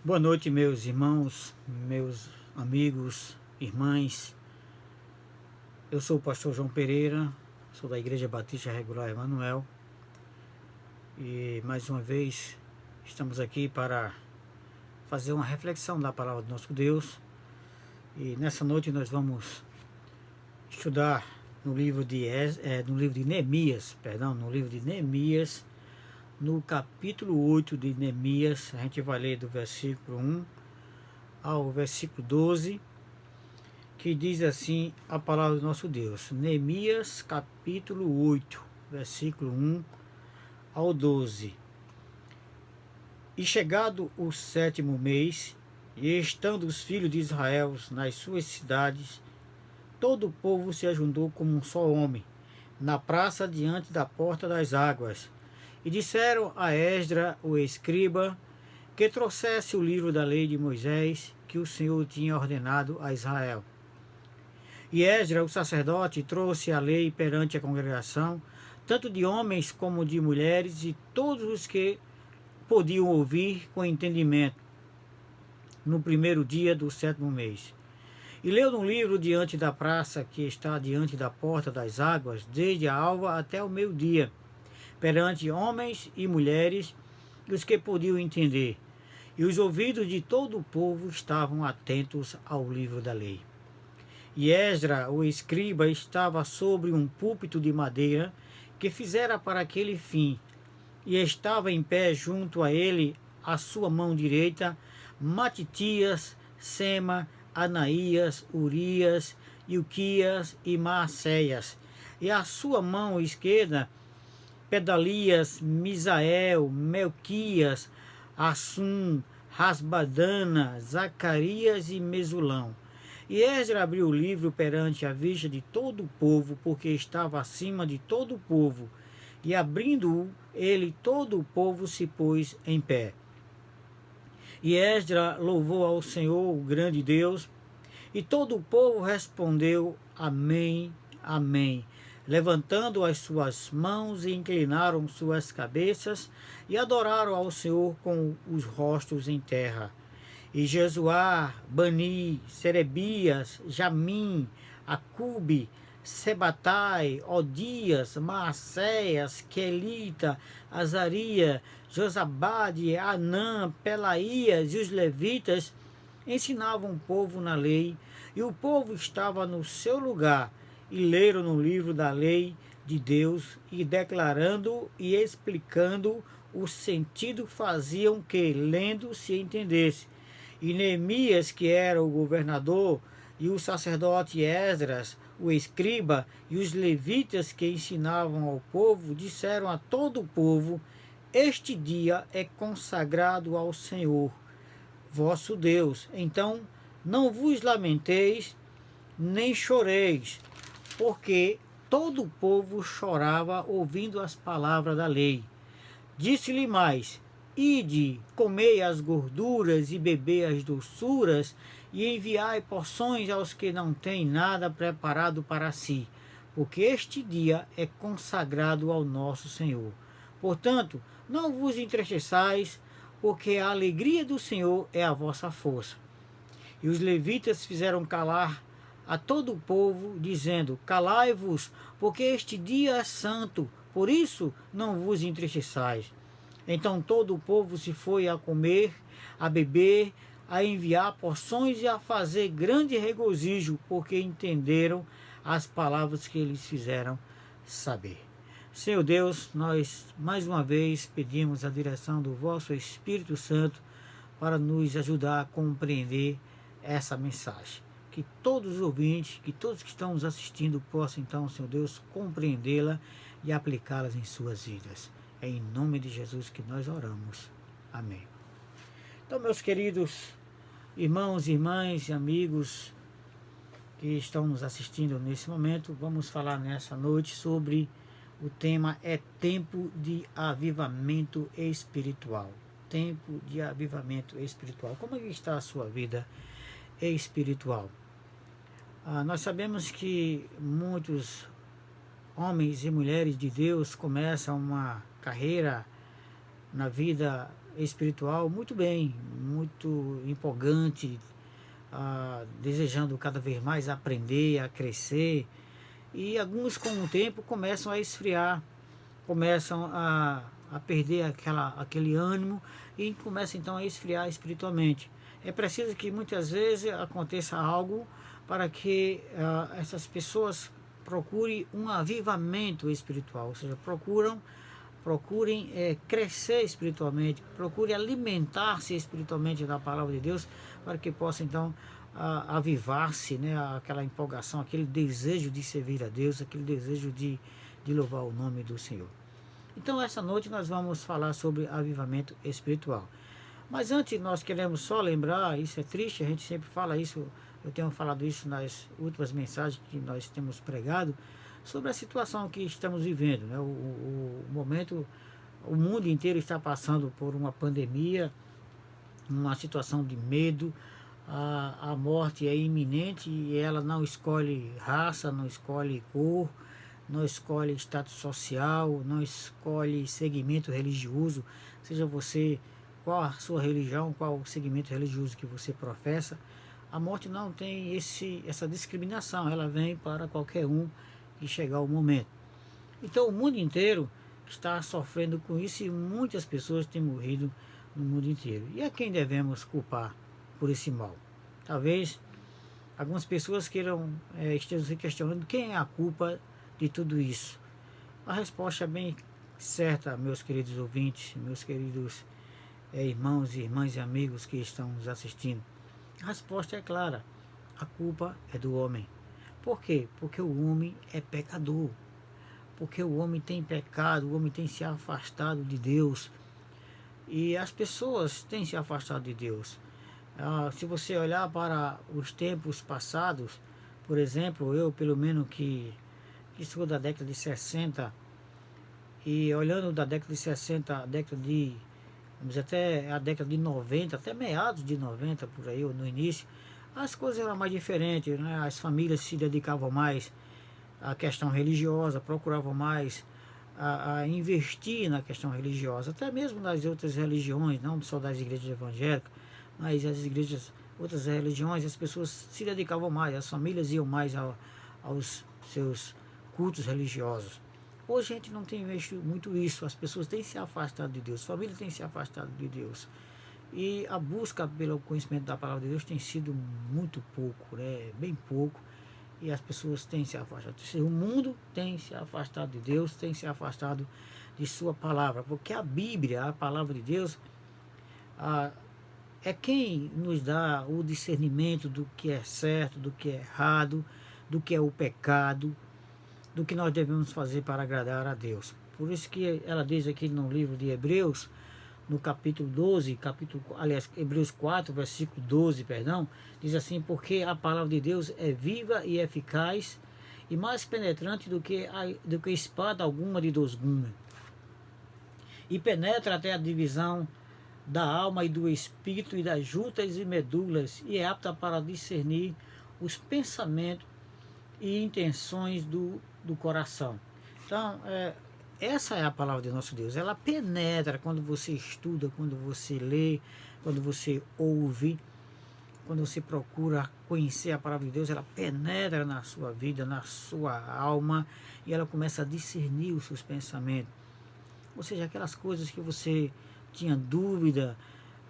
Boa noite, meus irmãos, meus amigos, irmãs. Eu sou o pastor João Pereira, sou da Igreja Batista Regular Emanuel e mais uma vez estamos aqui para fazer uma reflexão da palavra do nosso Deus. E nessa noite nós vamos estudar no livro de Neemias, no capítulo 8 de Neemias. A gente vai ler do versículo 1 ao versículo 12, que diz assim a palavra do nosso Deus. Neemias capítulo 8, versículo 1 ao 12. E chegado o 7º mês, e estando os filhos de Israel nas suas cidades, todo o povo se ajuntou como um só homem, na praça diante da porta das águas. E disseram a Esdra, o escriba, que trouxesse o livro da lei de Moisés, que o Senhor tinha ordenado a Israel. E Esdra, o sacerdote, trouxe a lei perante a congregação, tanto de homens como de mulheres, e todos os que podiam ouvir com entendimento, no primeiro dia do 7º mês. E leu no livro diante da praça, que está diante da porta das águas, desde a alva até o meio-dia, perante homens e mulheres, e os que podiam entender. E os ouvidos de todo o povo estavam atentos ao livro da lei. E Esdra, o escriba, estava sobre um púlpito de madeira que fizera para aquele fim, e estava em pé junto a ele, à sua mão direita, Matitias, Sema, Anaías, Urias, Ilquias e Maacéias, e à sua mão esquerda, Pedalias, Misael, Melquias, Assum, Rasbadana, Zacarias e Mesulão. E Esdra abriu o livro perante a vista de todo o povo, porque estava acima de todo o povo. E abrindo-o, ele, todo o povo se pôs em pé. E Esdra louvou ao Senhor, o grande Deus, e todo o povo respondeu: Amém, Amém, levantando as suas mãos e inclinaram suas cabeças e adoraram ao Senhor com os rostos em terra. E Jesuá, Bani, Serebias, Jamim, Acube, Sebatai, Odias, Maacéias, Quelita, Azaria, Josabade, Anã, Pelaías e os levitas ensinavam o povo na lei, e o povo estava no seu lugar, e leram no livro da lei de Deus, e declarando e explicando o sentido faziam que, lendo, se entendesse. E Neemias, que era o governador, e o sacerdote Esdras, o escriba, e os levitas que ensinavam ao povo, disseram a todo o povo: Este dia é consagrado ao Senhor, vosso Deus. Então não vos lamenteis, nem choreis, porque todo o povo chorava ouvindo as palavras da lei. Disse-lhe mais: Ide, comei as gorduras e bebei as doçuras, e enviai porções aos que não têm nada preparado para si, porque este dia é consagrado ao nosso Senhor. Portanto, não vos entristeçais, porque a alegria do Senhor é a vossa força. E os levitas fizeram calar a todo o povo, dizendo: Calai-vos, porque este dia é santo, por isso não vos entristeçais. Então todo o povo se foi a comer, a beber, a enviar porções e a fazer grande regozijo, porque entenderam as palavras que eles fizeram saber. Senhor Deus, nós mais uma vez pedimos a direção do vosso Espírito Santo para nos ajudar a compreender essa mensagem. Que todos os ouvintes, que todos que estão nos assistindo possam então, Senhor Deus, compreendê-la e aplicá-las em suas vidas. É em nome de Jesus que nós oramos. Amém. Então, meus queridos irmãos, irmãs e amigos que estão nos assistindo nesse momento, vamos falar nessa noite sobre o tema é tempo de avivamento espiritual. Tempo de avivamento espiritual. Como é que está a sua vida espiritual? Nós sabemos que muitos homens e mulheres de Deus começam uma carreira na vida espiritual muito bem, muito empolgante, desejando cada vez mais aprender, a crescer, e alguns com o tempo começam a esfriar, começam a perder aquele ânimo e começam então a esfriar espiritualmente. É preciso que muitas vezes aconteça algo para que essas pessoas procurem um avivamento espiritual, ou seja, procurem crescer espiritualmente, procurem alimentar-se espiritualmente da palavra de Deus, para que possa então avivar-se, né, aquela empolgação, aquele desejo de servir a Deus, aquele desejo de louvar o nome do Senhor. Então essa noite nós vamos falar sobre avivamento espiritual. Mas antes nós queremos só lembrar, isso é triste, a gente sempre fala isso, eu tenho falado isso nas últimas mensagens que nós temos pregado, sobre a situação que estamos vivendo, né? O momento, o mundo inteiro está passando por uma pandemia, uma situação de medo, a morte é iminente e ela não escolhe raça, não escolhe cor, não escolhe status social, não escolhe segmento religioso, seja você qual a sua religião, qual o segmento religioso que você professa. A morte não tem essa discriminação, ela vem para qualquer um que chegar o momento. Então o mundo inteiro está sofrendo com isso e muitas pessoas têm morrido no mundo inteiro. E a quem devemos culpar por esse mal? Talvez algumas pessoas estejam se questionando quem é a culpa de tudo isso. A resposta é bem certa, meus queridos ouvintes, meus queridos irmãos e irmãs e amigos que estão nos assistindo. A resposta é clara, a culpa é do homem. Por quê? Porque o homem é pecador, porque o homem tem pecado, o homem tem se afastado de Deus, e as pessoas têm se afastado de Deus. Se você olhar para os tempos passados, por exemplo, eu pelo menos que sou da década de 60, e olhando da década de 60 a década de, vamos dizer, até a década de 90, até meados de 90 por aí, ou no início, as coisas eram mais diferentes, né? As famílias se dedicavam mais à questão religiosa, procuravam mais a investir na questão religiosa, até mesmo nas outras religiões, não só das igrejas evangélicas, mas as igrejas, outras religiões, as pessoas se dedicavam mais, as famílias iam mais aos seus cultos religiosos. Hoje a gente não tem visto muito isso, as pessoas têm se afastado de Deus, a família tem se afastado de Deus. E a busca pelo conhecimento da palavra de Deus tem sido muito pouco, né? Bem pouco, e as pessoas têm se afastado. O mundo tem se afastado de Deus, tem se afastado de sua palavra, porque a Bíblia, a palavra de Deus, é quem nos dá o discernimento do que é certo, do que é errado, do que é o pecado, do que nós devemos fazer para agradar a Deus. Por isso que ela diz aqui no livro de Hebreus, no capítulo 12, Hebreus 4, versículo 12, perdão, diz assim: porque a palavra de Deus é viva e eficaz e mais penetrante do que espada alguma de dois gumes, e penetra até a divisão da alma e do espírito e das juntas e medulas, e é apta para discernir os pensamentos e intenções do coração. Então, essa é a palavra de nosso Deus. Ela penetra quando você estuda, quando você lê, quando você ouve, quando você procura conhecer a palavra de Deus. Ela penetra na sua vida, na sua alma, e ela começa a discernir os seus pensamentos. Ou seja, aquelas coisas que você tinha dúvida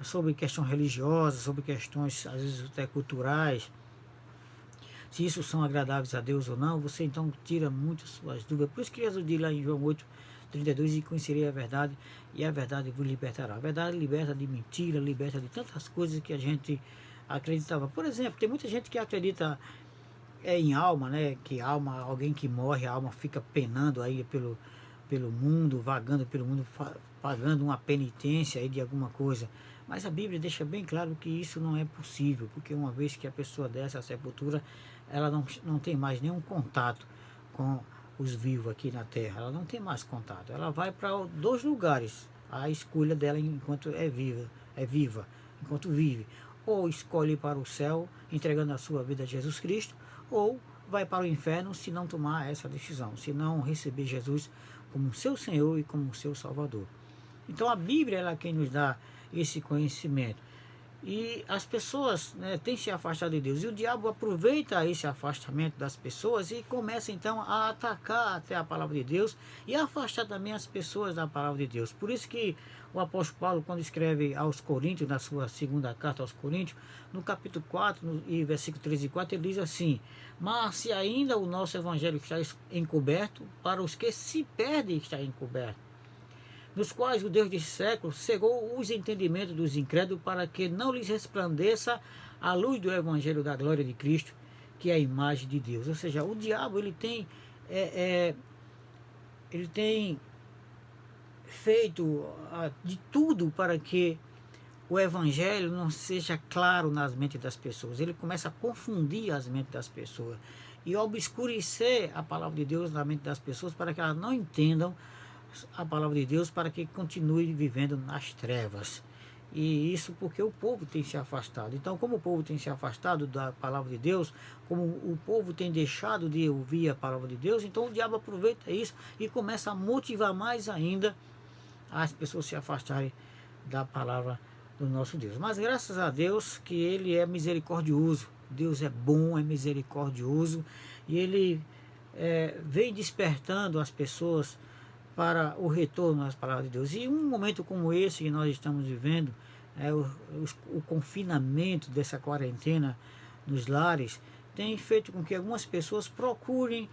sobre questão religiosa, sobre questões às vezes até culturais, se isso são agradáveis a Deus ou não, você então tira muitas suas dúvidas. Por isso que Jesus diz lá em João 8:32: e conhecerei a verdade, e a verdade vos libertará. A verdade liberta de mentira, liberta de tantas coisas que a gente acreditava. Por exemplo, tem muita gente que acredita em alma, né? Que alma, alguém que morre, a alma fica penando aí pelo mundo, vagando pelo mundo, pagando uma penitência aí de alguma coisa. Mas a Bíblia deixa bem claro que isso não é possível, porque uma vez que a pessoa desce à sepultura, ela não tem mais nenhum contato com os vivos aqui na terra. Ela não tem mais contato. Ela vai para dois lugares, a escolha dela enquanto é viva, enquanto vive. Ou escolhe para o céu, entregando a sua vida a Jesus Cristo, ou vai para o inferno se não tomar essa decisão, se não receber Jesus como seu Senhor e como seu Salvador. Então a Bíblia ela é quem nos dá esse conhecimento. E as pessoas, né, têm se afastado de Deus. E o diabo aproveita esse afastamento das pessoas e começa então a atacar até a palavra de Deus e a afastar também as pessoas da palavra de Deus. Por isso que o apóstolo Paulo, quando escreve aos Coríntios, na sua segunda carta aos Coríntios, no capítulo 4, e versículo 3 e 4, ele diz assim: mas se ainda o nosso evangelho está encoberto, para os que se perdem está encoberto, nos quais o Deus desse século cegou os entendimentos dos incrédulos, para que não lhes resplandeça a luz do Evangelho da glória de Cristo, que é a imagem de Deus. Ou seja, o diabo ele tem feito de tudo para que o Evangelho não seja claro nas mentes das pessoas. Ele começa a confundir as mentes das pessoas e obscurecer a palavra de Deus na mente das pessoas, para que elas não entendam a palavra de Deus, para que continue vivendo nas trevas. E isso porque o povo tem se afastado. Então, como o povo tem se afastado da palavra de Deus, como o povo tem deixado de ouvir a palavra de Deus, então o diabo aproveita isso e começa a motivar mais ainda as pessoas se afastarem da palavra do nosso Deus. Mas graças a Deus que Ele é misericordioso. Deus é bom, é misericordioso, e Ele vem despertando as pessoas para o retorno às palavras de Deus. E um momento como esse que nós estamos vivendo, o confinamento dessa quarentena nos lares, tem feito com que algumas pessoas procurem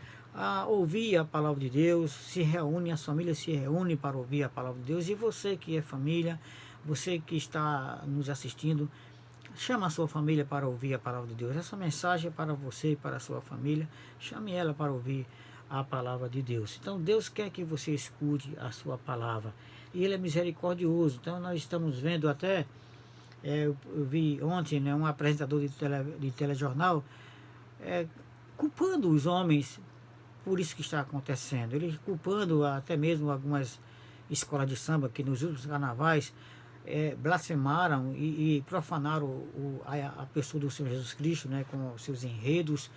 ouvir a palavra de Deus, se reúnem, as famílias se reúnem para ouvir a palavra de Deus. E você que é família, você que está nos assistindo, chama a sua família para ouvir a palavra de Deus. Essa mensagem é para você e para a sua família. Chame ela para ouvir a palavra de Deus. Então Deus quer que você escute a sua palavra, e Ele é misericordioso. Então nós estamos vendo até, eu vi ontem, né, um apresentador de telejornal culpando os homens por isso que está acontecendo. Ele culpando até mesmo algumas escolas de samba que nos últimos carnavais blasfemaram e profanaram a pessoa do Senhor Jesus Cristo, né, com seus enredos.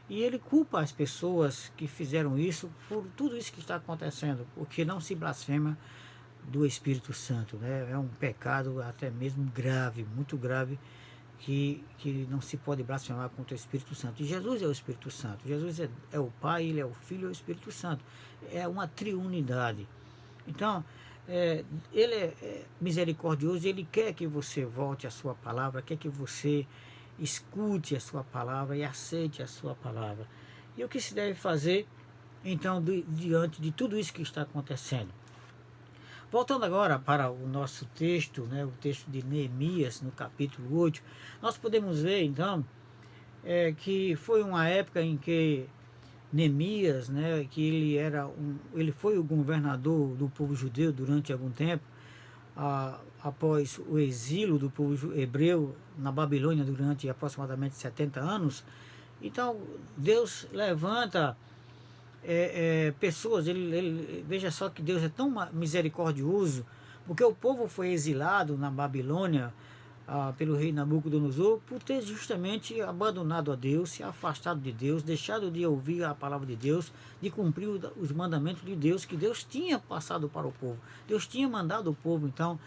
E ele culpa as pessoas que fizeram isso por tudo isso que está acontecendo, porque não se blasfema do Espírito Santo, né? É um pecado até mesmo grave, muito grave, que não se pode blasfemar contra o Espírito Santo. E Jesus é o Espírito Santo. Jesus é o Pai, Ele é o Filho e é o Espírito Santo. É uma triunidade. Então, Ele é misericordioso, Ele quer que você volte à sua palavra, quer que você escute a sua palavra e aceite a sua palavra. E o que se deve fazer, então, diante de tudo isso que está acontecendo? Voltando agora para o nosso texto, né, o texto de Neemias, no capítulo 8, nós podemos ver, então, que foi uma época em que Neemias, né, que ele foi o governador do povo judeu durante algum tempo, após o exílio do povo hebreu na Babilônia durante aproximadamente 70 anos. Então Deus levanta pessoas, veja só que Deus é tão misericordioso, porque o povo foi exilado na Babilônia pelo rei Nabucodonosor por ter justamente abandonado a Deus, se afastado de Deus, deixado de ouvir a palavra de Deus, de cumprir os mandamentos de Deus que Deus tinha passado para o povo. Deus tinha mandado o povo então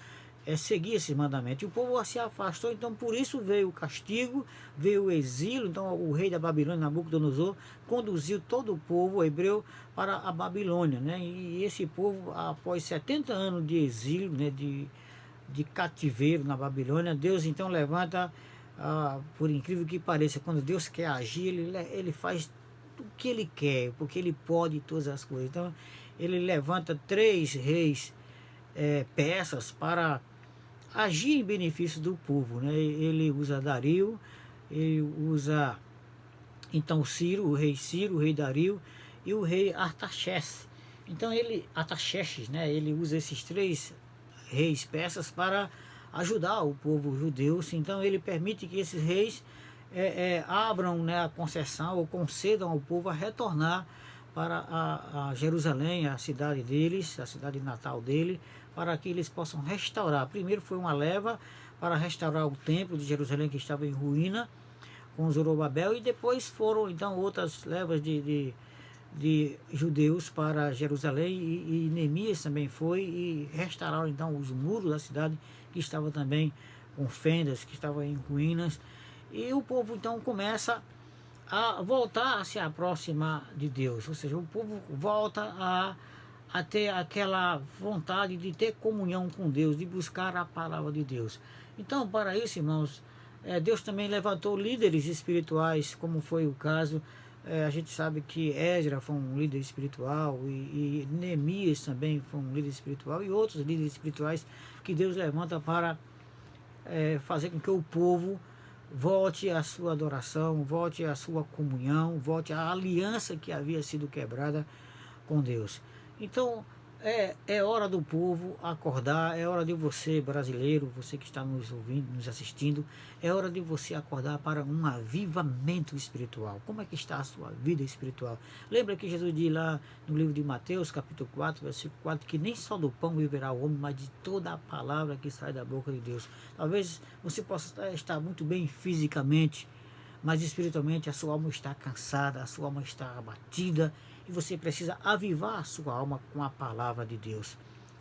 seguir esses mandamentos, e o povo se afastou. Então por isso veio o castigo, veio o exílio. Então o rei da Babilônia, Nabucodonosor, conduziu todo o povo hebreu para a Babilônia, né? E esse povo, após 70 anos de exílio, né, de cativeiro na Babilônia, Deus então levanta, por incrível que pareça, quando Deus quer agir, ele faz o que Ele quer, porque Ele pode todas as coisas. Então Ele levanta 3 reis persas para agir em benefício do povo, né? Ele usa Dario, ele usa então o rei Dario e o rei Artaxerxes. Então Artaxerxes, né? Ele usa esses 3 reis persas para ajudar o povo judeu. Então ele permite que esses reis abram, né, a concessão, ou concedam ao povo a retornar para a Jerusalém, a cidade deles, a cidade natal dele, para que eles possam restaurar. Primeiro foi uma leva para restaurar o templo de Jerusalém, que estava em ruína, com Zorobabel, e depois foram então outras levas de de judeus para Jerusalém, e Neemias também foi e restauraram então os muros da cidade, que estava também com fendas, que estavam em ruínas, e o povo então começa a voltar a se aproximar de Deus, ou seja, o povo volta a ter aquela vontade de ter comunhão com Deus, de buscar a palavra de Deus. Então, para isso, irmãos, Deus também levantou líderes espirituais, como foi o caso. A gente sabe que Esdras foi um líder espiritual, e Neemias também foi um líder espiritual, e outros líderes espirituais que Deus levanta para fazer com que o povo volte à sua adoração, volte à sua comunhão, volte à aliança que havia sido quebrada com Deus. Então, é hora do povo acordar, é hora de você, brasileiro, você que está nos ouvindo, nos assistindo, é hora de você acordar para um avivamento espiritual. Como é que está a sua vida espiritual? Lembra que Jesus diz lá no livro de Mateus, capítulo 4, versículo 4, que nem só do pão viverá o homem, mas de toda a palavra que sai da boca de Deus. Talvez você possa estar muito bem fisicamente, mas espiritualmente a sua alma está cansada, a sua alma está abatida, e você precisa avivar a sua alma com a palavra de Deus,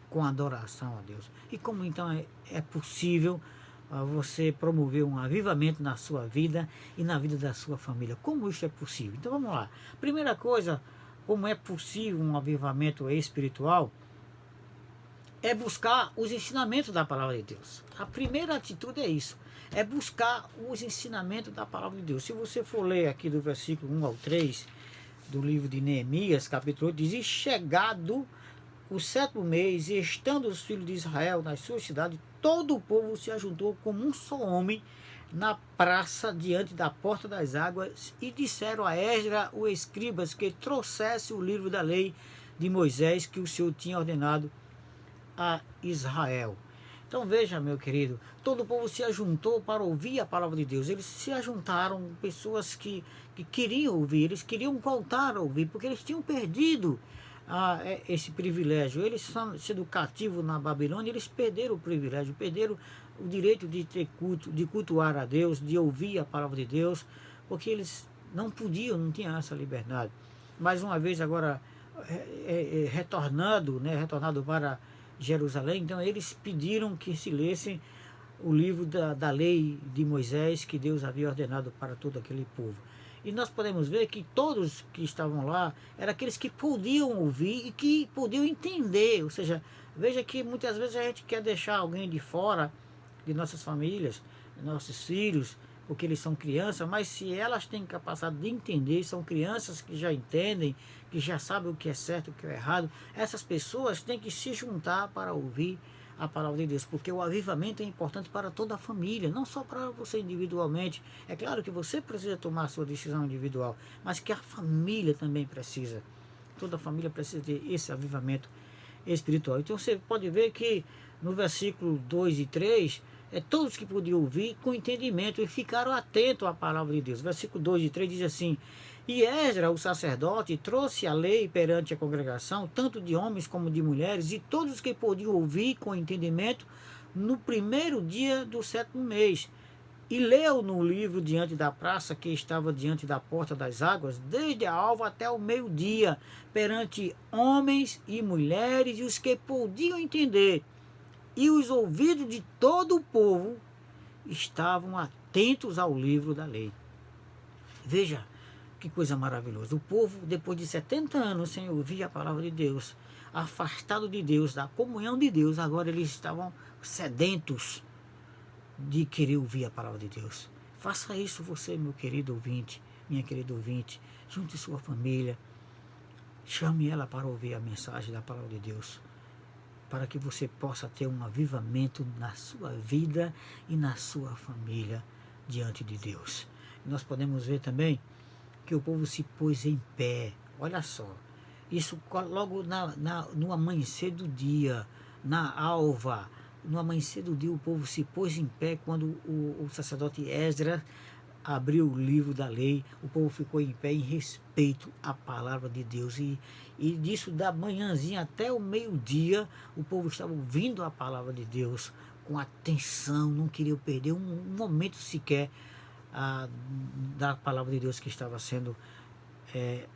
com a adoração a Deus. E como então é possível você promover um avivamento na sua vida e na vida da sua família? Como isso é possível? Então vamos lá. Primeira coisa, como é possível um avivamento espiritual? É buscar os ensinamentos da palavra de Deus. A primeira atitude é isso, é buscar os ensinamentos da palavra de Deus. Se você for ler aqui do versículo 1 ao 3 do livro de Neemias, capítulo 8, diz: e chegado o 7º mês, e estando os filhos de Israel nas suas cidades, todo o povo se ajuntou como um só homem na praça diante da porta das águas, e disseram a Esdras, o escribas, que trouxesse o livro da lei de Moisés, que o Senhor tinha ordenado a Israel. Então veja, meu querido, todo o povo se ajuntou para ouvir a palavra de Deus. Eles se ajuntaram, pessoas que queriam ouvir, eles queriam voltar a ouvir, porque eles tinham perdido esse privilégio. Eles sendo cativos na Babilônia, eles perderam o privilégio, perderam o direito de ter culto, de cultuar a Deus, de ouvir a palavra de Deus, porque eles não podiam, não tinham essa liberdade. Mais uma vez agora retornado para Jerusalém, então eles pediram que se lessem o livro da lei de Moisés, que Deus havia ordenado para todo aquele povo. E nós podemos ver que todos que estavam lá eram aqueles que podiam ouvir e que podiam entender. Ou seja, veja que muitas vezes a gente quer deixar alguém de fora de nossas famílias, de nossos filhos, porque eles são crianças, mas se elas têm capacidade de entender, são crianças que já entendem, que já sabem o que é certo e o que é errado, essas pessoas têm que se juntar para ouvir a palavra de Deus, porque o avivamento é importante para toda a família, não só para você individualmente. É claro que você precisa tomar a sua decisão individual, mas que a família também precisa. Toda a família precisa ter esse avivamento espiritual. Então você pode ver que no versículo 2 e 3, todos que podiam ouvir com entendimento e ficaram atentos à palavra de Deus. Versículo 2 e 3 diz assim: e Esdras, o sacerdote, trouxe a lei perante a congregação, tanto de homens como de mulheres, e todos que podiam ouvir com entendimento, no primeiro dia do 7º mês. E leu no livro diante da praça, que estava diante da porta das águas, desde a alva até o meio-dia, perante homens e mulheres, e os que podiam entender. E os ouvidos de todo o povo estavam atentos ao livro da lei. Veja que coisa maravilhosa. O povo, depois de 70 anos sem ouvir a palavra de Deus, afastado de Deus, da comunhão de Deus, agora eles estavam sedentos de querer ouvir a palavra de Deus. Faça isso você, meu querido ouvinte, minha querida ouvinte. Junte sua família, chame ela para ouvir a mensagem da palavra de Deus, para que você possa ter um avivamento na sua vida e na sua família diante de Deus. Nós podemos ver também que o povo se pôs em pé. Olha só, isso logo no amanhecer do dia, na alva, no amanhecer do dia o povo se pôs em pé quando o sacerdote Esdras abriu o livro da lei. O povo ficou em pé em respeito à palavra de Deus, e disso da manhãzinha até o meio-dia o povo estava ouvindo a palavra de Deus com atenção, não queria perder um momento sequer da palavra de Deus que estava sendo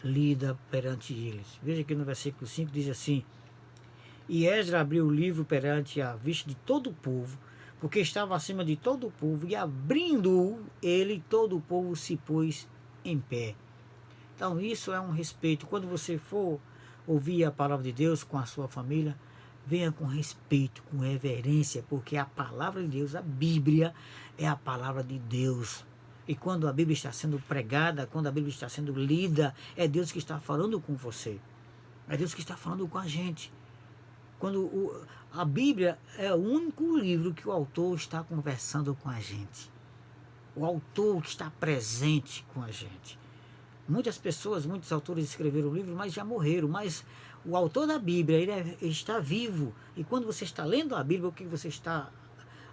lida perante eles. Veja que no versículo 5 diz assim: e Esdras abriu o livro perante a vista de todo o povo, porque estava acima de todo o povo, e abrindo-o ele, todo o povo se pôs em pé. Então isso é um respeito. Quando você for ouvir a palavra de Deus com a sua família, venha com respeito, com reverência, porque a palavra de Deus, a Bíblia, é a palavra de Deus. E quando a Bíblia está sendo pregada, quando a Bíblia está sendo lida, é Deus que está falando com você. É Deus que está falando com a gente. A Bíblia é o único livro que o autor está conversando com a gente. O autor que está presente com a gente. Muitas pessoas, muitos autores escreveram livros, mas já morreram. Mas o autor da Bíblia, ele está vivo. E quando você está lendo a Bíblia, o que você está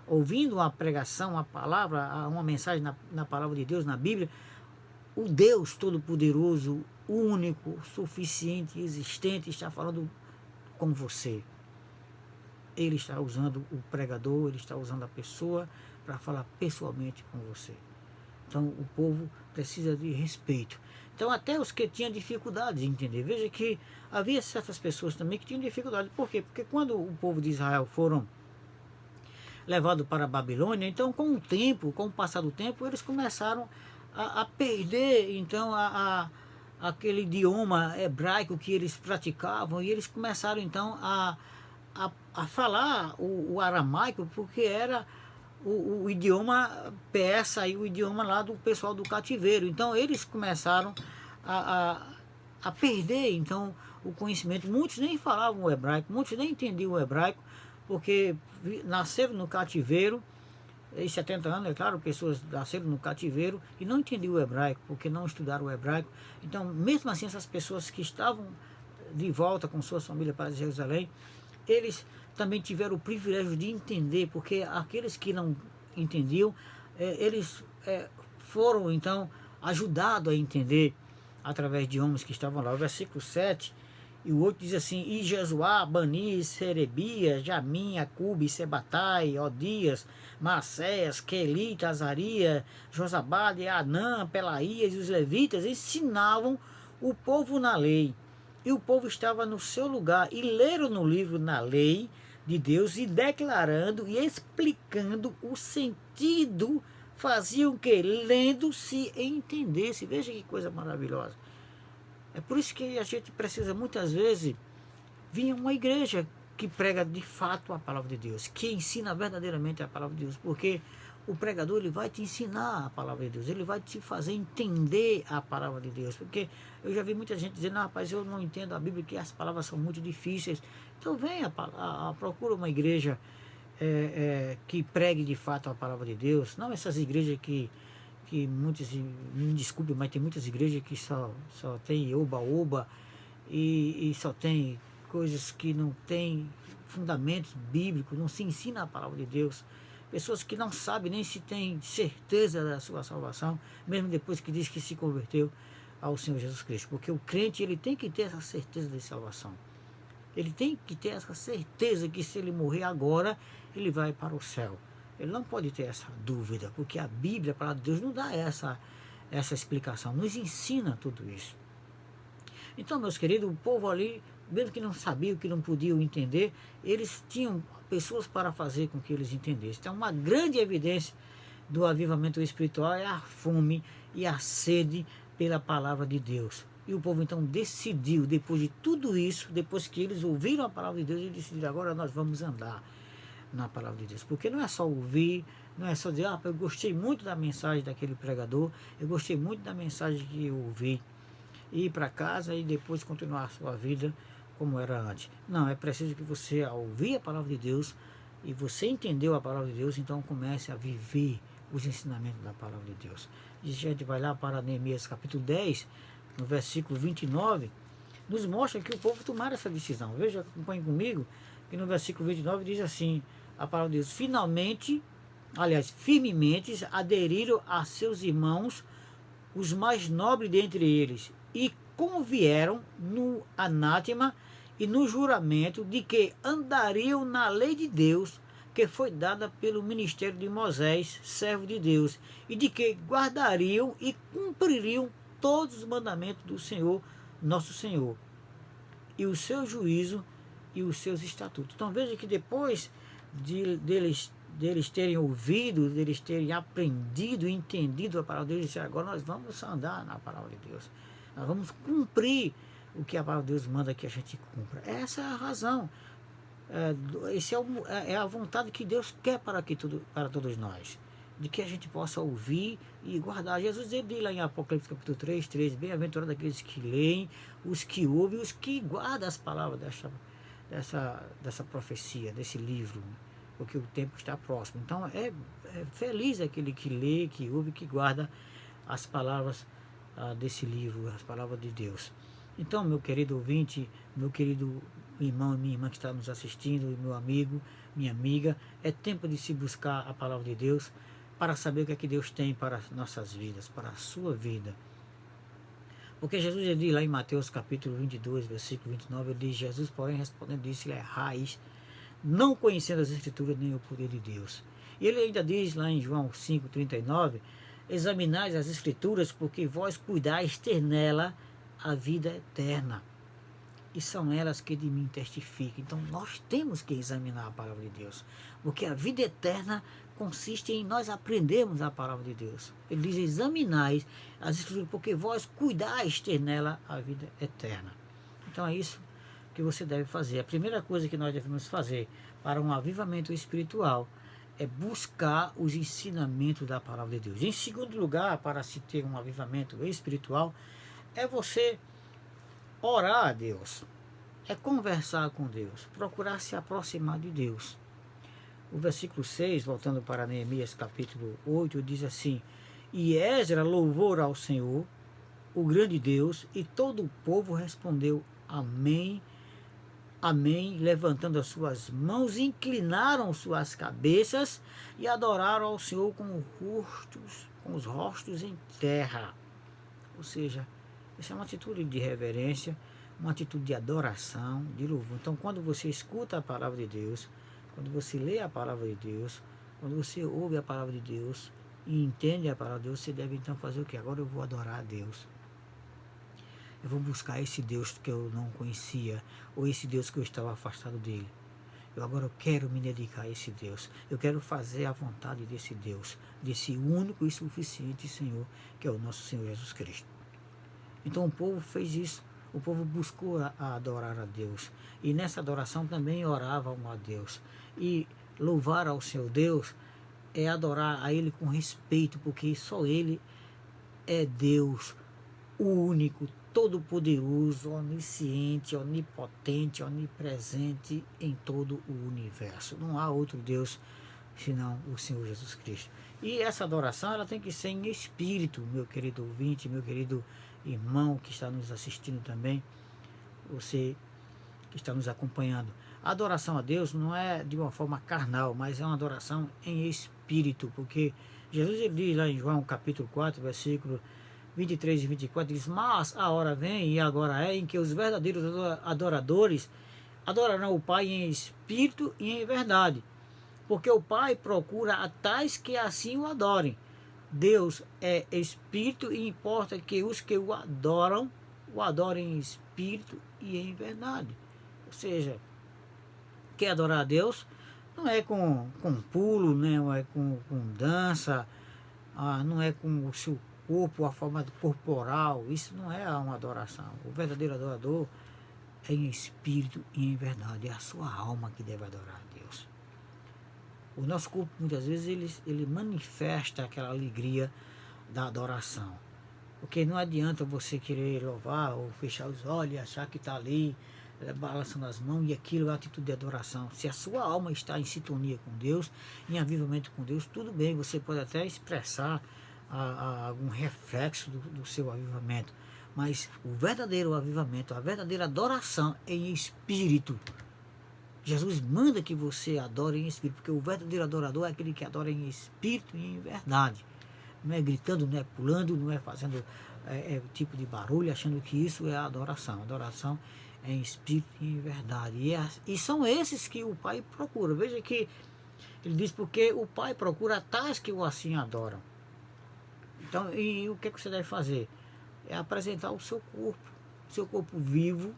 ouvindo uma pregação, uma palavra, uma mensagem na palavra de Deus, na Bíblia, o Deus Todo-Poderoso, único, suficiente, existente, está falando com você. Ele está usando o pregador, ele está usando a pessoa para falar pessoalmente com você. Então o povo precisa de respeito. Então até os que tinham dificuldade de entender. Veja que havia certas pessoas também que tinham dificuldade. Por quê? Porque quando o povo de Israel foram levados para a Babilônia, então com o tempo, com o passar do tempo, eles começaram a perder então aquele idioma hebraico que eles praticavam, e eles começaram então a falar o aramaico, porque era o idioma persa e o idioma lá do pessoal do cativeiro. Então eles começaram a perder então o conhecimento. Muitos nem falavam o hebraico, muitos nem entendiam o hebraico, porque nasceram no cativeiro. Em 70 anos, é claro, pessoas nasceram no cativeiro e não entendiam o hebraico, porque não estudaram o hebraico. Então, mesmo assim, essas pessoas que estavam de volta com suas famílias para Jerusalém, eles também tiveram o privilégio de entender, porque aqueles que não entendiam, eles foram então ajudados a entender através de homens que estavam lá. O versículo 7 e o 8 diz assim: e Jesuá, Bani, Serebias, Jamim, Acube, Sebatai, Odias, Macéias, Quelita, Azaria, Josabade, Anã, Pelaías e os levitas ensinavam o povo na lei. E o povo estava no seu lugar e leram no livro, na lei de Deus, e declarando e explicando o sentido, faziam que lendo se entendesse. Veja que coisa maravilhosa. É por isso que a gente precisa muitas vezes vir a uma igreja que prega de fato a palavra de Deus, que ensina verdadeiramente a palavra de Deus, porque o pregador, ele vai te ensinar a palavra de Deus, ele vai te fazer entender a palavra de Deus, porque eu já vi muita gente dizendo: não, rapaz, eu não entendo a Bíblia, que as palavras são muito difíceis. Então venha, procura uma igreja que pregue de fato a palavra de Deus, não essas igrejas que muitas, me desculpe, mas tem muitas igrejas que só tem oba-oba e só tem coisas que não tem fundamentos bíblicos, não se ensina a palavra de Deus. Pessoas que não sabem nem se tem certeza da sua salvação, mesmo depois que diz que se converteu ao Senhor Jesus Cristo. Porque o crente, ele tem que ter essa certeza de salvação. Ele tem que ter essa certeza que se ele morrer agora, ele vai para o céu. Ele não pode ter essa dúvida, porque a Bíblia, a palavra de Deus, não dá essa explicação, nos ensina tudo isso. Então, meus queridos, o povo ali, mesmo que não sabiam, que não podiam entender, eles tinham pessoas para fazer com que eles entendessem. Então, uma grande evidência do avivamento espiritual é a fome e a sede pela palavra de Deus. E o povo então decidiu, depois de tudo isso, depois que eles ouviram a palavra de Deus, eles decidiram: agora nós vamos andar na palavra de Deus. Porque não é só ouvir, não é só dizer: ah, eu gostei muito da mensagem daquele pregador, eu gostei muito da mensagem que eu ouvi, e ir para casa e depois continuar a sua vida como era antes. Não, é preciso que você, ao ouvir a palavra de Deus e você entendeu a palavra de Deus, então comece a viver os ensinamentos da palavra de Deus. E a gente vai lá para Neemias capítulo 10, no versículo 29, nos mostra que o povo tomaram essa decisão. Veja, acompanhe comigo, que no versículo 29 diz assim, a palavra de Deus: finalmente, aliás, firmemente aderiram a seus irmãos, os mais nobres dentre eles, e convieram no anátema e no juramento de que andariam na lei de Deus, que foi dada pelo ministério de Moisés, servo de Deus, e de que guardariam e cumpririam todos os mandamentos do Senhor, nosso Senhor, e o seu juízo e os seus estatutos. Então veja que depois deles terem ouvido, deles terem aprendido, entendido a palavra de Deus, disseram: agora nós vamos andar na palavra de Deus. Nós vamos cumprir o que a palavra de Deus manda que a gente cumpra. Essa é a razão. Esse é a vontade que Deus quer para todos nós. De que a gente possa ouvir e guardar. Jesus diz lá em Apocalipse capítulo 3, bem-aventurado aqueles que leem, os que ouvem, os que guardam as palavras dessa profecia, desse livro, porque o tempo está próximo. Então é feliz aquele que lê, que ouve, que guarda as palavras desse livro, as palavras de Deus. Então, meu querido ouvinte, meu querido irmão e minha irmã que está nos assistindo, meu amigo, minha amiga, é tempo de se buscar a palavra de Deus para saber o que é que Deus tem para as nossas vidas, para a sua vida. Porque Jesus diz lá em Mateus capítulo 22, versículo 29, ele diz: Jesus, porém, respondendo, disse: errais, não conhecendo as Escrituras nem o poder de Deus. E ele ainda diz lá em João 5,39: examinais as Escrituras, porque vós cuidais ter nela a vida eterna, e são elas que de mim testificam. Então nós temos que examinar a palavra de Deus, porque a vida eterna consiste em nós aprendermos a palavra de Deus. Ele diz: examinais as Escrituras, porque vós cuidais ter nela a vida eterna. Então é isso que você deve fazer. A primeira coisa que nós devemos fazer para um avivamento espiritual é buscar os ensinamentos da palavra de Deus. Em segundo lugar, para se ter um avivamento espiritual, é você orar a Deus, é conversar com Deus, procurar se aproximar de Deus. O versículo 6, voltando para Neemias capítulo 8, diz assim: e Esdras louvou ao Senhor, o grande Deus, e todo o povo respondeu: amém, amém, levantando as suas mãos, inclinaram suas cabeças e adoraram ao Senhor com os rostos em terra. Ou seja, essa é uma atitude de reverência, uma atitude de adoração, de louvor. Então, quando você escuta a palavra de Deus, quando você lê a palavra de Deus, quando você ouve a palavra de Deus e entende a palavra de Deus, você deve então fazer o quê? Agora eu vou adorar a Deus. Eu vou buscar esse Deus que eu não conhecia, ou esse Deus que eu estava afastado dele. Eu quero me dedicar a esse Deus. Eu quero fazer a vontade desse Deus, desse único e suficiente Senhor, que é o nosso Senhor Jesus Cristo. Então o povo fez isso. O povo buscou a adorar a Deus. E nessa adoração também oravam a Deus. E louvar ao seu Deus é adorar a Ele com respeito, porque só Ele é Deus, o único, todo-poderoso, onisciente, onipotente, onipresente em todo o universo. Não há outro Deus senão o Senhor Jesus Cristo. E essa adoração ela tem que ser em espírito, meu querido ouvinte, meu querido irmão que está nos assistindo também, você que está nos acompanhando. A adoração a Deus não é de uma forma carnal, mas é uma adoração em espírito, porque Jesus ele diz lá em João capítulo 4, versículo 23 e 24, diz: mas a hora vem e agora é em que os verdadeiros adoradores adorarão o Pai em espírito e em verdade, porque o Pai procura a tais que assim o adorem. Deus é espírito e importa que os que o adorem em espírito e em verdade. Ou seja, quer adorar a Deus não é com pulo, né? Não é com dança, não é com o seu corpo, a forma corporal. Isso não é uma adoração. O verdadeiro adorador é em espírito e em verdade. É a sua alma que deve adorar a Deus. O nosso corpo, muitas vezes, ele manifesta aquela alegria da adoração. Porque não adianta você querer louvar ou fechar os olhos e achar que está ali, balançando as mãos, e aquilo é uma atitude de adoração. Se a sua alma está em sintonia com Deus, em avivamento com Deus, tudo bem, você pode até expressar algum reflexo do seu avivamento. Mas o verdadeiro avivamento, a verdadeira adoração é em espírito. Jesus manda que você adore em espírito, porque o verdadeiro adorador é aquele que adora em espírito e em verdade. Não é gritando, não é pulando, não é fazendo tipo de barulho, achando que isso é a adoração. A adoração é em espírito e em verdade. E são esses que o Pai procura. Veja que ele diz: porque o Pai procura tais que o assim adoram. Então, e o que você deve fazer? é apresentar o seu corpo vivo,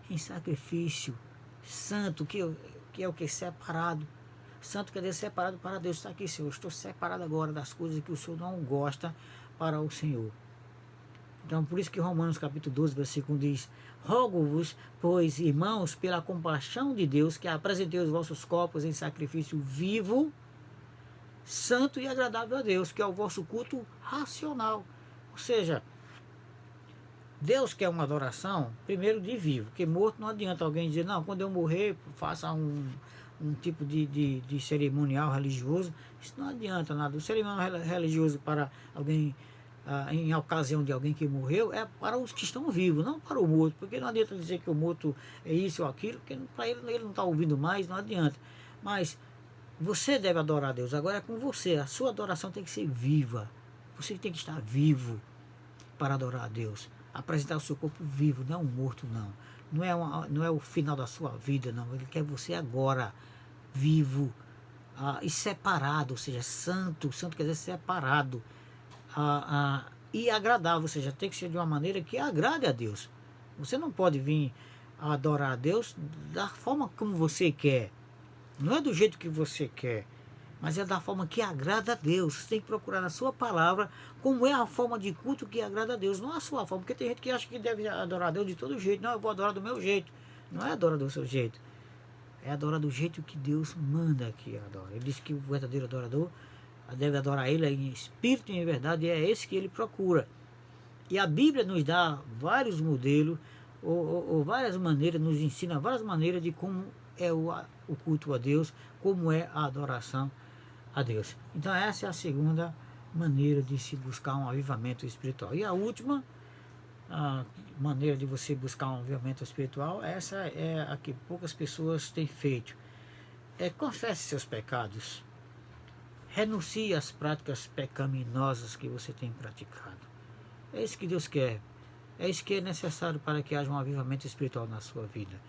em sacrifício santo, que é o que? Separado. Santo quer dizer separado para Deus. Está aqui, Senhor, estou separado agora das coisas que o Senhor não gosta para o Senhor. Então, por isso que Romanos capítulo 12, versículo 1 diz: rogo-vos, pois, irmãos, pela compaixão de Deus, que apresentei os vossos corpos em sacrifício vivo, santo e agradável a Deus, que é o vosso culto racional. Ou seja, Deus quer uma adoração, primeiro, de vivo, porque morto não adianta alguém dizer, não, quando eu morrer, faça um tipo de cerimonial religioso. Isso não adianta nada. O cerimonial religioso para alguém, em ocasião de alguém que morreu, é para os que estão vivos, não para o morto, porque não adianta dizer que o morto é isso ou aquilo, porque para ele não está ouvindo mais, não adianta. Mas você deve adorar a Deus, agora é com você, a sua adoração tem que ser viva, você tem que estar vivo para adorar a Deus, apresentar o seu corpo vivo, não morto, não é o final da sua vida, não, ele quer você agora, vivo, e separado, ou seja, santo quer dizer separado, e agradável, ou seja, tem que ser de uma maneira que agrade a Deus. Você não pode vir a adorar a Deus da forma como você quer, não é do jeito que você quer, mas é da forma que agrada a Deus. Você tem que procurar na sua palavra como é a forma de culto que agrada a Deus, não a sua forma, porque tem gente que acha que deve adorar a Deus de todo jeito. Não, eu vou adorar do meu jeito. Não é adorar do seu jeito, é adorar do jeito que Deus manda que adora. Ele diz que o verdadeiro adorador deve adorar Ele em espírito e em verdade, e é esse que Ele procura. E a Bíblia nos dá vários modelos, ou várias maneiras, nos ensina várias maneiras de como é o culto a Deus, como é a adoração a Deus. Então essa é a segunda maneira de se buscar um avivamento espiritual. E a última maneira de você buscar um avivamento espiritual, essa é a que poucas pessoas têm feito. Confesse seus pecados. Renuncie às práticas pecaminosas que você tem praticado. É isso que Deus quer. É isso que é necessário para que haja um avivamento espiritual na sua vida.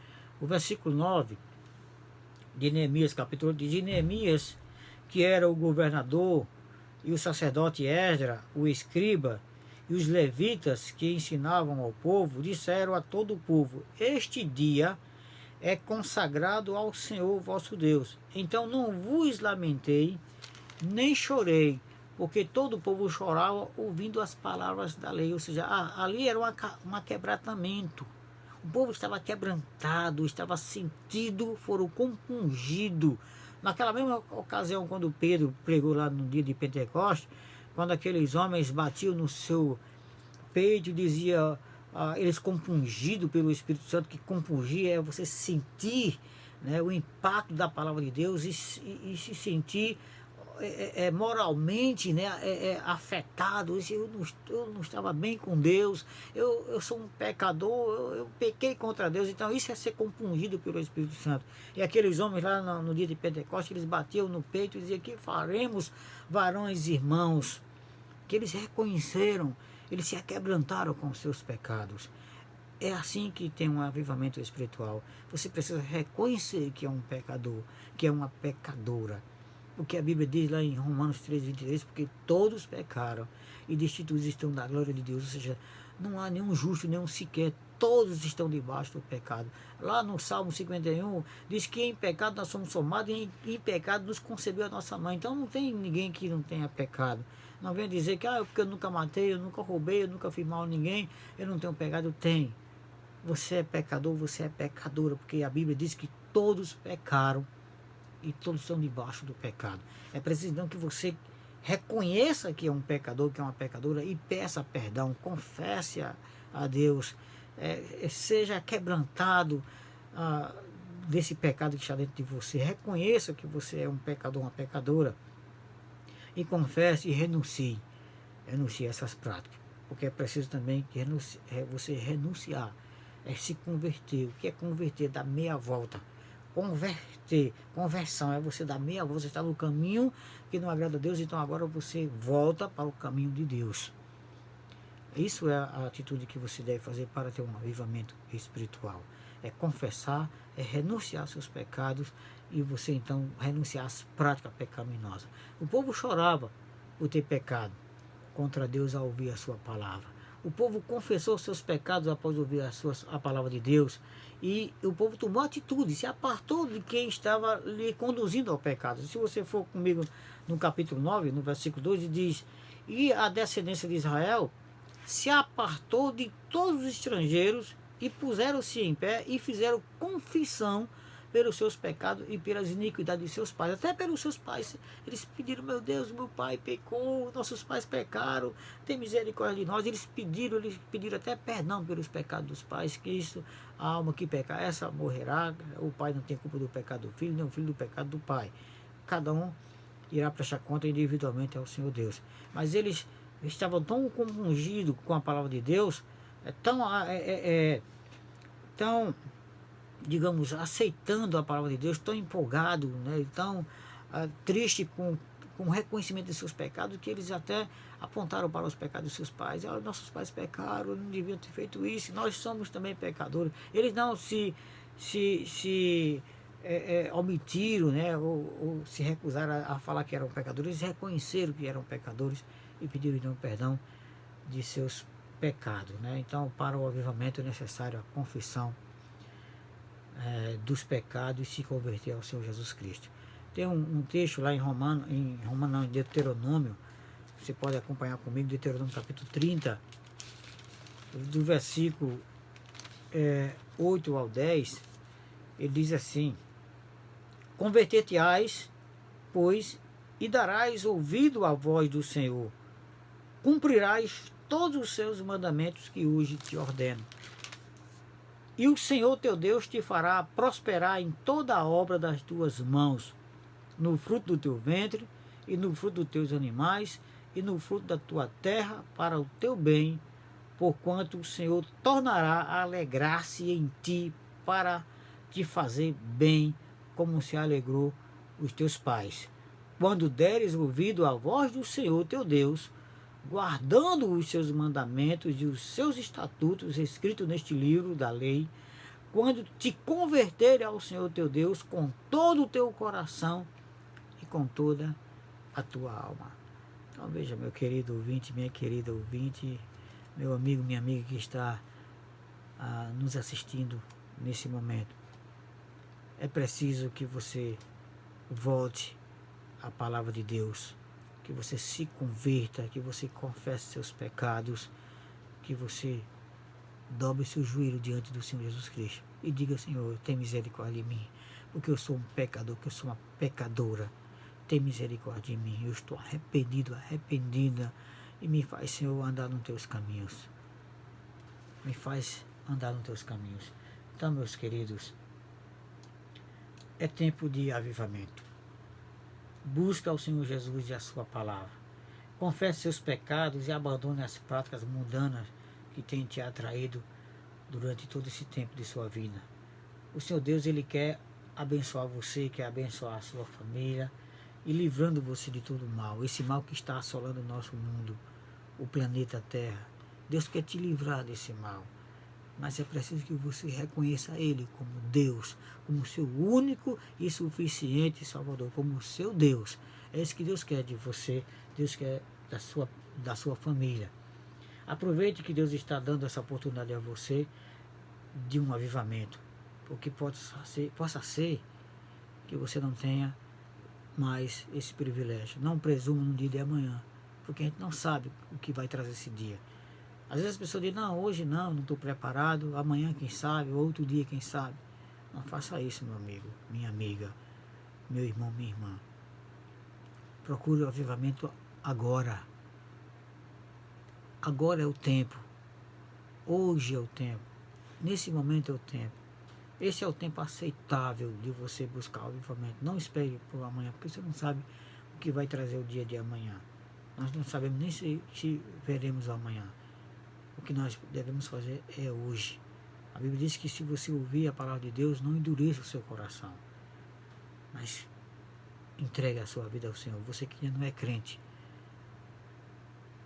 O versículo 9 de Neemias, capítulo de Neemias, que era o governador, e o sacerdote Esdra, o escriba, e os levitas que ensinavam ao povo, disseram a todo o povo: este dia é consagrado ao Senhor vosso Deus. Então não vos lamentei, nem chorei, porque todo o povo chorava ouvindo as palavras da lei. Ou seja, ali era um quebrantamento. O povo estava quebrantado, estava sentido, foram compungidos. Naquela mesma ocasião, quando Pedro pregou lá no dia de Pentecostes, quando aqueles homens batiam no seu peito e diziam, eles compungidos pelo Espírito Santo, que compungia é você sentir, né, o impacto da palavra de Deus e se sentir moralmente, né, afetado. Eu não estava bem com Deus, eu sou um pecador, eu pequei contra Deus. Então isso é ser compungido pelo Espírito Santo. E aqueles homens lá no dia de Pentecostes, eles batiam no peito e diziam: que faremos, varões e irmãos? Que eles reconheceram, eles se aquebrantaram com os seus pecados. É assim que tem um avivamento espiritual. Você precisa reconhecer que é um pecador, que é uma pecadora. O que a Bíblia diz lá em Romanos 3:23, porque todos pecaram e destituídos estão da glória de Deus. Ou seja, não há nenhum justo, nenhum sequer, todos estão debaixo do pecado. Lá no Salmo 51, diz que em pecado nós somos formados e em pecado nos concebeu a nossa mãe. Então não tem ninguém que não tenha pecado. Não venha dizer que porque eu nunca matei, eu nunca roubei, eu nunca fiz mal a ninguém, eu não tenho pecado. Tem. Você é pecador, você é pecadora, porque a Bíblia diz que todos pecaram e todos estão debaixo do pecado. É preciso então que você reconheça que é um pecador, que é uma pecadora, e peça perdão, confesse a Deus, seja quebrantado desse pecado que está dentro de você. Reconheça que você é um pecador, uma pecadora, e confesse e renuncie a essas práticas, porque é preciso também que você renunciar, se converter. O que é converter? Dar meia volta. Conversão é você dar meia volta. Você está no caminho que não agrada a Deus, então agora você volta para o caminho de Deus. Isso é a atitude que você deve fazer para ter um avivamento espiritual. É confessar, é renunciar aos seus pecados, e você então renunciar às práticas pecaminosas. O povo chorava por ter pecado contra Deus ao ouvir a sua palavra. O povo confessou seus pecados após ouvir a palavra de Deus. E o povo tomou atitude, se apartou de quem estava lhe conduzindo ao pecado. Se você for comigo no capítulo 9, no versículo 12, diz: e a descendência de Israel se apartou de todos os estrangeiros e puseram-se em pé e fizeram confissão pelos seus pecados e pelas iniquidades de seus pais. Até pelos seus pais. Eles pediram: meu Deus, meu pai pecou, nossos pais pecaram, tem misericórdia de nós. Eles pediram até perdão pelos pecados dos pais, que isso, a alma que pecar, essa morrerá. O pai não tem culpa do pecado do filho, nem o filho do pecado do pai. Cada um irá prestar conta individualmente ao Senhor Deus. Mas eles estavam tão compungidos com a palavra de Deus, tão, digamos, aceitando a palavra de Deus, tão empolgado, né, tão triste com o reconhecimento de seus pecados, que eles até apontaram para os pecados de seus pais. Nossos pais pecaram, não deviam ter feito isso, nós somos também pecadores. Eles não se omitiram, né, ou se recusaram a falar que eram pecadores. Eles reconheceram que eram pecadores e pediram então perdão de seus pecados, né? Então, para o avivamento é necessário a confissão dos pecados e se converter ao Senhor Jesus Cristo. Tem um texto lá em Deuteronômio, você pode acompanhar comigo, Deuteronômio capítulo 30, do versículo 8 ao 10, ele diz assim: converter-te-ás, pois, e darás ouvido à voz do Senhor, cumprirás todos os seus mandamentos que hoje te ordeno. E o Senhor teu Deus te fará prosperar em toda a obra das tuas mãos, no fruto do teu ventre, e no fruto dos teus animais, e no fruto da tua terra, para o teu bem, porquanto o Senhor tornará a alegrar-se em ti, para te fazer bem, como se alegrou os teus pais. Quando deres ouvido à voz do Senhor teu Deus, guardando os seus mandamentos e os seus estatutos escritos neste livro da lei, quando te converter ao Senhor teu Deus com todo o teu coração e com toda a tua alma. Então veja, meu querido ouvinte, minha querida ouvinte, meu amigo, minha amiga que está nos assistindo nesse momento, é preciso que você volte à palavra de Deus, que você se converta, que você confesse seus pecados, que você dobre seu joelho diante do Senhor Jesus Cristo e diga: Senhor, tem misericórdia de mim, porque eu sou um pecador, que eu sou uma pecadora. Tem misericórdia de mim, eu estou arrependido, arrependida, e me faz, Senhor, andar nos teus caminhos. Me faz andar nos teus caminhos. Então, meus queridos, é tempo de avivamento. Busca ao Senhor Jesus e a sua palavra. Confesse seus pecados e abandone as práticas mundanas que têm te atraído durante todo esse tempo de sua vida. O Senhor Deus, Ele quer abençoar você, quer abençoar a sua família e livrando você de todo o mal. Esse mal que está assolando o nosso mundo, o planeta Terra. Deus quer te livrar desse mal. Mas é preciso que você reconheça Ele como Deus, como seu único e suficiente Salvador, como o seu Deus. É isso que Deus quer de você, Deus quer da sua família. Aproveite que Deus está dando essa oportunidade a você de um avivamento, porque possa ser que você não tenha mais esse privilégio. Não presuma no dia de amanhã, porque a gente não sabe o que vai trazer esse dia. Às vezes as pessoas dizem: não, hoje não estou preparado, amanhã quem sabe, outro dia quem sabe. Não faça isso, meu amigo, minha amiga, meu irmão, minha irmã. Procure o avivamento agora. Agora é o tempo. Hoje é o tempo. Nesse momento é o tempo. Esse é o tempo aceitável de você buscar o avivamento. Não espere por amanhã, porque você não sabe o que vai trazer o dia de amanhã. Nós não sabemos nem se veremos amanhã. O que nós devemos fazer é hoje. A Bíblia diz que se você ouvir a palavra de Deus, não endureça o seu coração, mas entregue a sua vida ao Senhor. Você que ainda não é crente,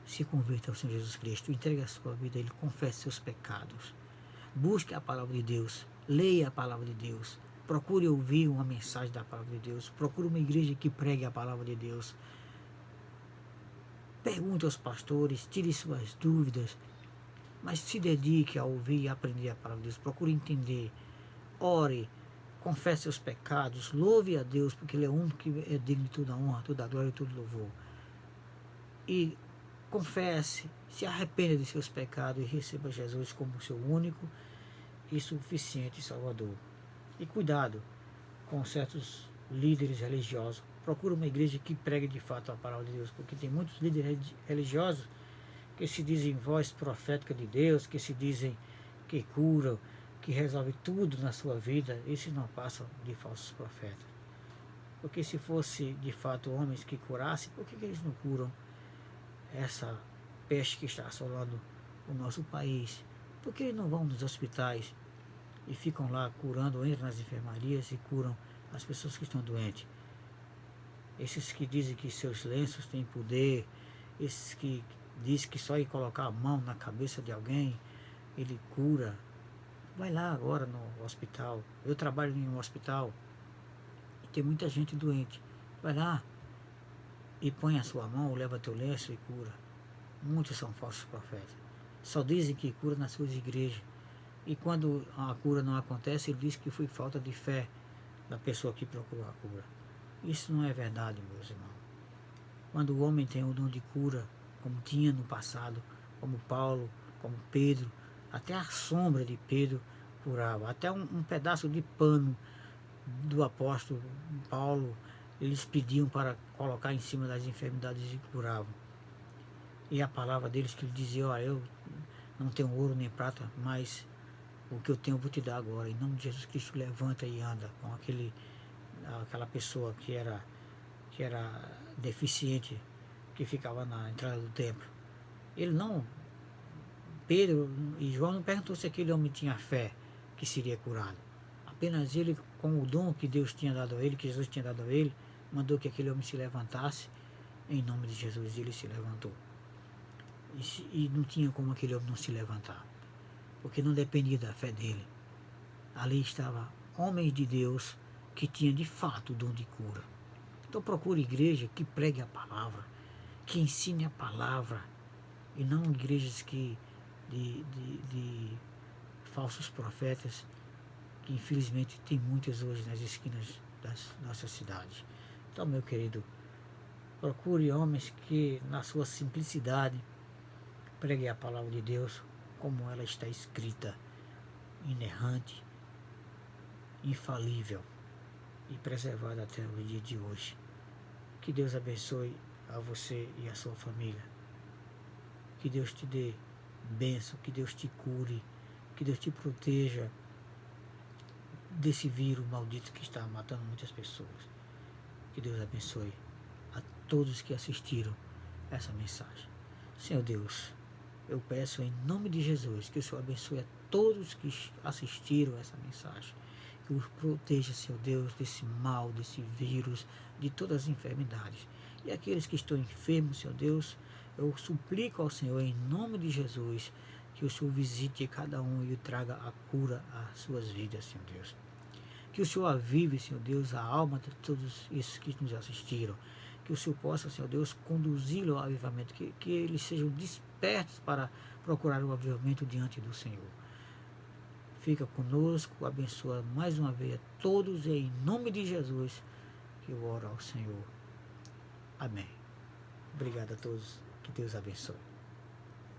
se converta ao Senhor Jesus Cristo, entregue a sua vida a Ele, confesse seus pecados, busque a palavra de Deus, leia a palavra de Deus, procure ouvir uma mensagem da palavra de Deus, procure uma igreja que pregue a palavra de Deus, pergunte aos pastores, tire suas dúvidas, mas se dedique a ouvir e aprender a palavra de Deus. Procure entender, ore, confesse seus pecados, louve a Deus, porque Ele é o único que é digno de toda a honra, toda a glória e todo louvor. E confesse, se arrependa de seus pecados e receba Jesus como seu único e suficiente Salvador. E cuidado com certos líderes religiosos. Procura uma igreja que pregue de fato a palavra de Deus, porque tem muitos líderes religiosos que se dizem voz profética de Deus, que se dizem que curam, que resolve tudo na sua vida. Esses não passam de falsos profetas. Porque se fosse de fato homens que curassem, por que eles não curam essa peste que está assolando o nosso país? Por que eles não vão nos hospitais e ficam lá curando, entram nas enfermarias e curam as pessoas que estão doentes? Esses que dizem que seus lenços têm poder, esses que dizem que só ir colocar a mão na cabeça de alguém, ele cura. Vai lá agora no hospital. Eu trabalho em um hospital e tem muita gente doente. Vai lá e põe a sua mão, leva teu lenço e cura. Muitos são falsos profetas. Só dizem que cura nas suas igrejas. E quando a cura não acontece, ele diz que foi falta de fé da pessoa que procurou a cura. Isso não é verdade, meus irmãos. Quando o homem tem o dom de cura, como tinha no passado, como Paulo, como Pedro, até a sombra de Pedro curava, até um pedaço de pano do apóstolo Paulo, eles pediam para colocar em cima das enfermidades e curavam. E a palavra deles que ele dizia, olha, eu não tenho ouro nem prata, mas o que eu tenho eu vou te dar agora. Em nome de Jesus Cristo, levanta e anda com aquela pessoa que era deficiente, que ficava na entrada do templo. Ele não, Pedro e João não perguntou se aquele homem tinha fé que seria curado. Apenas ele, com o dom que Deus tinha dado a ele, que Jesus tinha dado a ele, mandou que aquele homem se levantasse em nome de Jesus, e ele se levantou. E não tinha como aquele homem não se levantar, porque não dependia da fé dele. Ali estava homens de Deus que tinham de fato o dom de cura. Então procure igreja que pregue a palavra, que ensine a palavra, e não igrejas de falsos profetas, que infelizmente tem muitas hoje nas esquinas das nossas cidades. Então, meu querido, procure homens que na sua simplicidade preguem a palavra de Deus como ela está escrita, inerrante, infalível e preservada até o dia de hoje. Que Deus abençoe a você e a sua família. Que Deus te dê bênção, que Deus te cure, que Deus te proteja desse vírus maldito que está matando muitas pessoas. Que Deus abençoe a todos que assistiram essa mensagem. Senhor Deus, eu peço em nome de Jesus que o Senhor abençoe a todos que assistiram essa mensagem. Que os proteja, Senhor Deus, desse mal, desse vírus, de todas as enfermidades. E aqueles que estão enfermos, Senhor Deus, eu suplico ao Senhor, em nome de Jesus, que o Senhor visite cada um e traga a cura às suas vidas, Senhor Deus. Que o Senhor avive, Senhor Deus, a alma de todos esses que nos assistiram. Que o Senhor possa, Senhor Deus, conduzi-lo ao avivamento. Que eles sejam despertos para procurar o avivamento diante do Senhor. Fica conosco, abençoa mais uma vez a todos, e em nome de Jesus que eu oro ao Senhor. Amém. Obrigado a todos, que Deus abençoe.